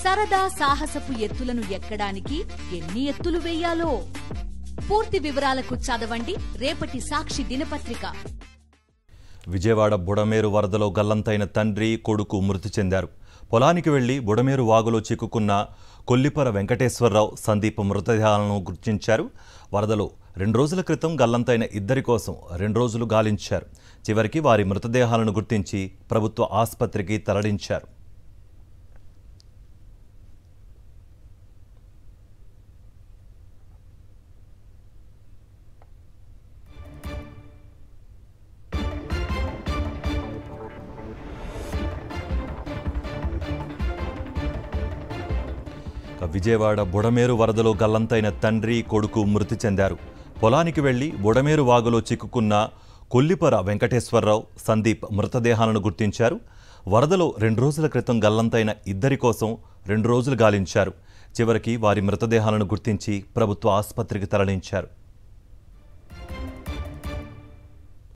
సరదా సాహసపు ఎత్తులను ఎక్కడానికి ఎన్ని ఎత్తులు వేయాలో పూర్తి వివరాలకు చదవండి రేపటి సాక్షి దినపత్రిక. విజయవాడ బుడమేరు వరదలో గల్లంతైన తండ్రి కొడుకు మృతి చెందారు. పొలానికి వెళ్లి బుడమేరు వాగులో చిక్కుకున్న కొల్లిపర వెంకటేశ్వరరావు, సందీప్ మృతదేహాలను గుర్తించారు. వరదలో 2 రోజుల క్రితం గల్లంతైన ఇద్దరి కోసం 2 రోజులు గాలించారు. చివరికి వారి మృతదేహాలను గుర్తించి ప్రభుత్వ ఆసుపత్రికి తరలించారు. విజయవాడ బుడమేరు వరదలో గల్లంతైన తండ్రి కొడుకు మృతి చెందారు. పొలానికి వెళ్లి బుడమేరు వాగులో చిక్కుకున్న కొల్లిపర వెంకటేశ్వరరావు, సందీప్ మృతదేహాలను గుర్తించారు. వరదలో 2 రోజుల క్రితం గల్లంతైన ఇద్దరి కోసం 2 రోజులు గాలించారు. చివరికి వారి మృతదేహాలను గుర్తించి ప్రభుత్వ ఆసుపత్రికి తరలించారు.